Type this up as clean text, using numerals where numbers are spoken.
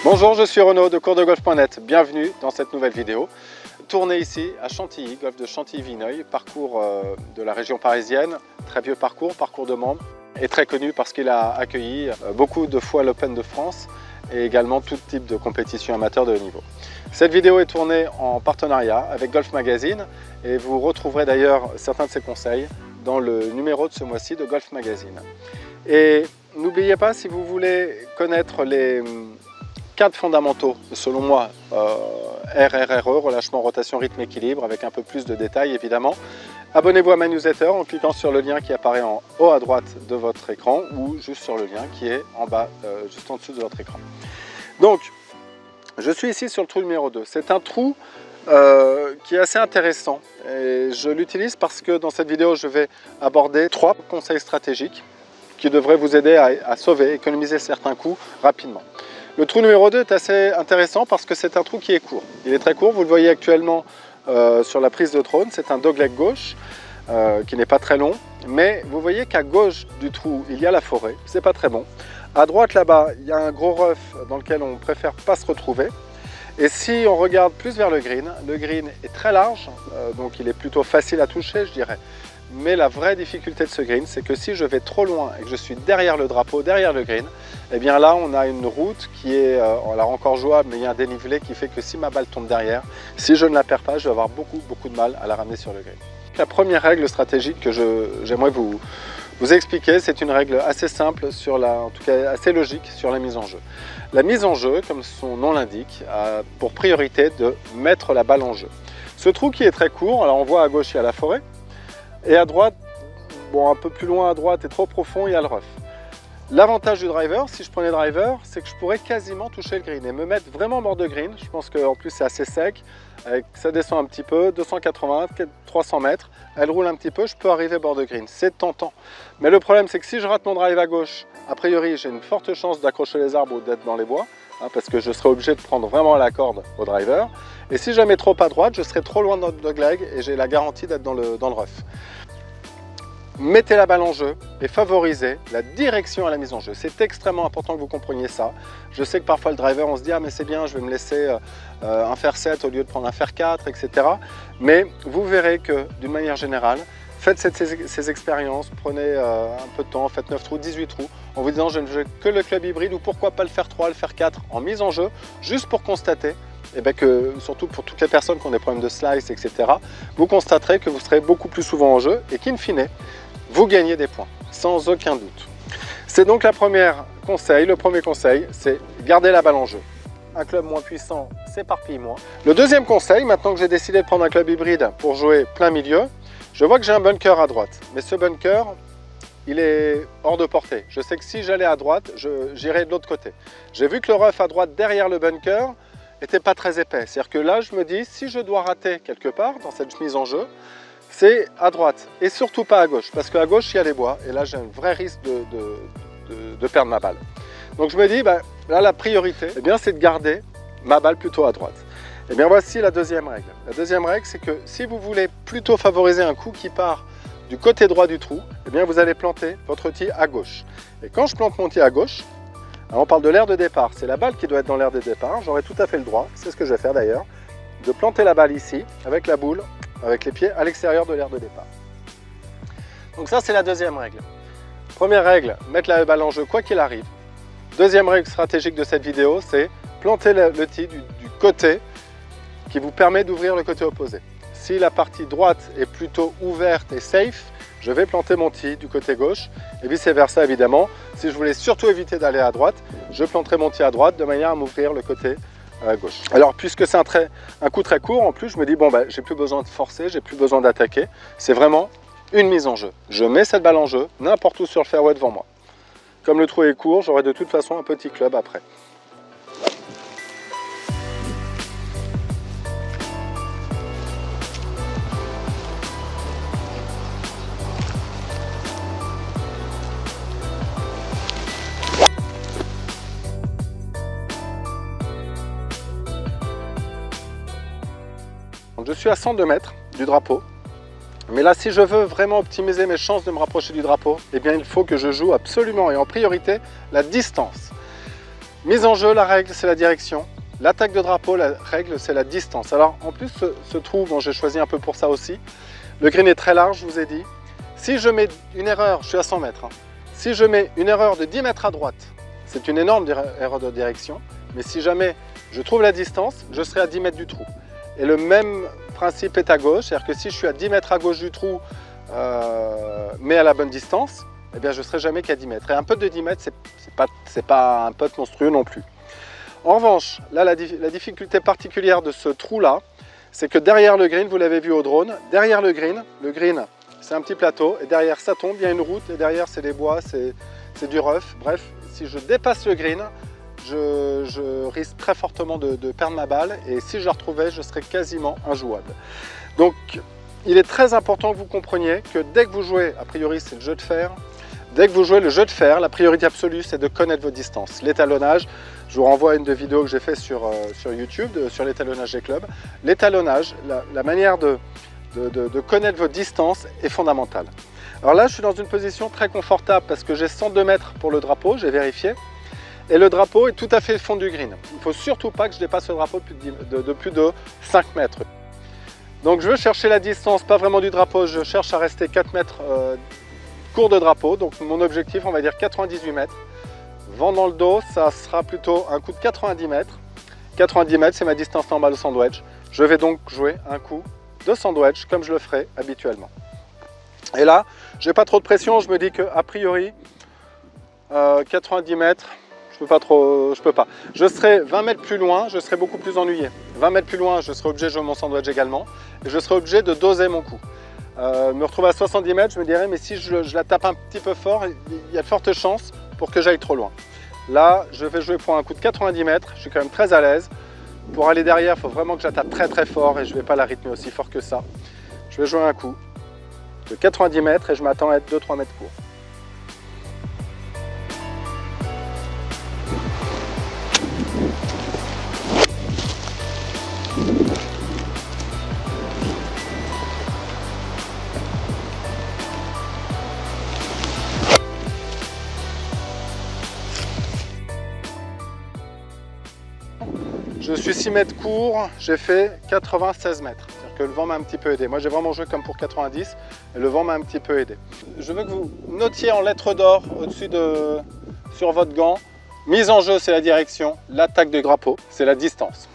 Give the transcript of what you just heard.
Bonjour, je suis Renaud de coursdegolf.net. Bienvenue dans cette nouvelle vidéo. Tournée ici à Chantilly, golf de Chantilly-Vineuil, parcours de la région parisienne, très vieux parcours de membres, et très connu parce qu'il a accueilli beaucoup de fois l'Open de France et également tout type de compétition amateur de haut niveau. Cette vidéo est tournée en partenariat avec Golf Magazine et vous retrouverez d'ailleurs certains de ses conseils dans le numéro de ce mois-ci de Golf Magazine. Et n'oubliez pas, si vous voulez connaître les 4 fondamentaux, selon moi, RRRE, relâchement, rotation, rythme, équilibre, avec un peu plus de détails évidemment. Abonnez-vous à ma newsletter en cliquant sur le lien qui apparaît en haut à droite de votre écran ou juste sur le lien qui est en bas, juste en dessous de votre écran. Donc, je suis ici sur le trou numéro 2. C'est un trou qui est assez intéressant et je l'utilise parce que dans cette vidéo, je vais aborder 3 conseils stratégiques qui devraient vous aider à sauver, économiser certains coûts rapidement. Le trou numéro 2 est assez intéressant parce que c'est un trou qui est court. Il est très court, vous le voyez actuellement sur la prise de trône, c'est un dogleg gauche qui n'est pas très long, mais vous voyez qu'à gauche du trou, il y a la forêt, c'est pas très bon. À droite là-bas, il y a un gros rough dans lequel on préfère pas se retrouver. Et si on regarde plus vers le green est très large, donc il est plutôt facile à toucher, je dirais. Mais la vraie difficulté de ce green, c'est que si je vais trop loin et que je suis derrière le drapeau, derrière le green, eh bien là, on a une route qui est alors encore jouable, mais il y a un dénivelé qui fait que si ma balle tombe derrière, si je ne la perds pas, je vais avoir beaucoup de mal à la ramener sur le green. La première règle stratégique que j'aimerais vous expliquer, c'est une règle assez simple, en tout cas assez logique sur la mise en jeu. La mise en jeu, comme son nom l'indique, a pour priorité de mettre la balle en jeu. Ce trou qui est très court, alors on voit à gauche il y a la forêt, et à droite, bon un peu plus loin à droite et trop profond, il y a le rough. L'avantage du driver, si je prenais le driver, c'est que je pourrais quasiment toucher le green et me mettre vraiment bord de green. Je pense qu'en plus c'est assez sec, ça descend un petit peu, 280, 300 mètres, elle roule un petit peu, je peux arriver bord de green. C'est tentant. Mais le problème c'est que si je rate mon drive à gauche, a priori j'ai une forte chance d'accrocher les arbres ou d'être dans les bois, parce que je serai obligé de prendre vraiment la corde au driver. Et si je la mets trop à droite, je serai trop loin de notre dogleg et j'ai la garantie d'être dans le rough. Mettez la balle en jeu et favorisez la direction à la mise en jeu. C'est extrêmement important que vous compreniez ça. Je sais que parfois le driver, on se dit « Ah mais c'est bien, je vais me laisser un fer 7 au lieu de prendre un fer 4, etc. » Mais vous verrez que d'une manière générale, faites ces expériences, prenez un peu de temps, faites 9 trous, 18 trous, en vous disant « Je ne veux que le club hybride » ou pourquoi pas le fer 3, le fer 4 en mise en jeu, juste pour constater et bien que, surtout pour toutes les personnes qui ont des problèmes de slice, etc., vous constaterez que vous serez beaucoup plus souvent en jeu et qu'in fine, vous gagnez des points, sans aucun doute. C'est donc le premier conseil, c'est garder la balle en jeu. Un club moins puissant s'éparpille moins. Le deuxième conseil, maintenant que j'ai décidé de prendre un club hybride pour jouer plein milieu, je vois que j'ai un bunker à droite, mais ce bunker, il est hors de portée. Je sais que si j'allais à droite, j'irais de l'autre côté. J'ai vu que le rough à droite derrière le bunker n'était pas très épais. C'est-à-dire que là, je me dis, si je dois rater quelque part dans cette mise en jeu, c'est à droite et surtout pas à gauche, parce qu'à gauche, il y a les bois et là, j'ai un vrai risque de perdre ma balle. Donc je me dis, là, la priorité, c'est de garder ma balle plutôt à droite. Et bien voici la deuxième règle. La deuxième règle, c'est que si vous voulez plutôt favoriser un coup qui part du côté droit du trou, vous allez planter votre tee à gauche. Et quand je plante mon tee à gauche, on parle de l'aire de départ, c'est la balle qui doit être dans l'aire de départ, j'aurai tout à fait le droit, c'est ce que je vais faire d'ailleurs, de planter la balle ici, avec la boule, avec les pieds à l'extérieur de l'aire de départ. Donc ça, c'est la deuxième règle. Première règle, mettre la balle en jeu quoi qu'il arrive. Deuxième règle stratégique de cette vidéo, c'est planter le tee du côté qui vous permet d'ouvrir le côté opposé. Si la partie droite est plutôt ouverte et safe, je vais planter mon tee du côté gauche et vice versa évidemment. Si je voulais surtout éviter d'aller à droite, je planterai mon tee à droite de manière à m'ouvrir le côté gauche. Alors puisque c'est un coup très court, en plus je me dis j'ai plus besoin de forcer, j'ai plus besoin d'attaquer. C'est vraiment une mise en jeu. Je mets cette balle en jeu n'importe où sur le fairway devant moi. Comme le trou est court, j'aurai de toute façon un petit club après. Je suis à 102 mètres du drapeau. Mais là, si je veux vraiment optimiser mes chances de me rapprocher du drapeau, eh bien, il faut que je joue absolument et en priorité la distance. Mise en jeu, la règle, c'est la direction. L'attaque de drapeau, la règle, c'est la distance. Alors, en plus, ce trou, bon, j'ai choisi un peu pour ça aussi. Le green est très large, je vous ai dit. Si je mets une erreur, je suis à 100 mètres. Hein. Si je mets une erreur de 10 mètres à droite, c'est une énorme erreur de direction. Mais si jamais je trouve la distance, je serai à 10 mètres du trou. Et le même principe est à gauche, c'est-à-dire que si je suis à 10 mètres à gauche du trou, mais à la bonne distance, eh bien, je ne serai jamais qu'à 10 mètres. Et un putt de 10 mètres, c'est pas un putt monstrueux non plus. En revanche, là, la difficulté particulière de ce trou-là, c'est que derrière le green, vous l'avez vu au drone, derrière le green, c'est un petit plateau, et derrière ça tombe, il y a une route, et derrière c'est des bois, c'est du rough. Bref, si je dépasse le green, je risque très fortement de perdre ma balle, et si je la retrouvais, je serais quasiment injouable. Donc, il est très important que vous compreniez que dès que vous jouez, a priori c'est le jeu de fer, dès que vous jouez le jeu de fer, la priorité absolue c'est de connaître vos distances. L'étalonnage, je vous renvoie à une des vidéos que j'ai fait sur YouTube, sur l'étalonnage des clubs. L'étalonnage, la manière de connaître vos distances est fondamentale. Alors là, je suis dans une position très confortable parce que j'ai 102 mètres pour le drapeau, j'ai vérifié. Et le drapeau est tout à fait fond du green. Il ne faut surtout pas que je dépasse le drapeau de plus de 5 mètres. Donc je veux chercher la distance, pas vraiment du drapeau, je cherche à rester 4 mètres court de drapeau. Donc mon objectif, on va dire 98 mètres. Vent dans le dos, ça sera plutôt un coup de 90 mètres. 90 mètres, c'est ma distance normale au sandwich. Je vais donc jouer un coup de sandwich comme je le ferai habituellement. Et là, je n'ai pas trop de pression, je me dis qu'a priori, 90 mètres, je peux pas. Je serai 20 mètres plus loin, je serai beaucoup plus ennuyé. 20 mètres plus loin, je serai obligé de jouer mon sandwich également. Et je serai obligé de doser mon coup. Me retrouver à 70 mètres, je me dirais, mais si je la tape un petit peu fort, il y a de fortes chances pour que j'aille trop loin. Là, je vais jouer pour un coup de 90 mètres, je suis quand même très à l'aise. Pour aller derrière, il faut vraiment que je la tape très très fort et je ne vais pas la rythmer aussi fort que ça. Je vais jouer un coup de 90 mètres et je m'attends à être 2-3 mètres court. Je suis 6 mètres court, j'ai fait 96 mètres. C'est-à-dire que le vent m'a un petit peu aidé. Moi, j'ai vraiment joué comme pour 90 et le vent m'a un petit peu aidé. Je veux que vous notiez en lettres d'or au-dessus sur votre gant. Mise en jeu, c'est la direction. L'attaque de drapeau, c'est la distance.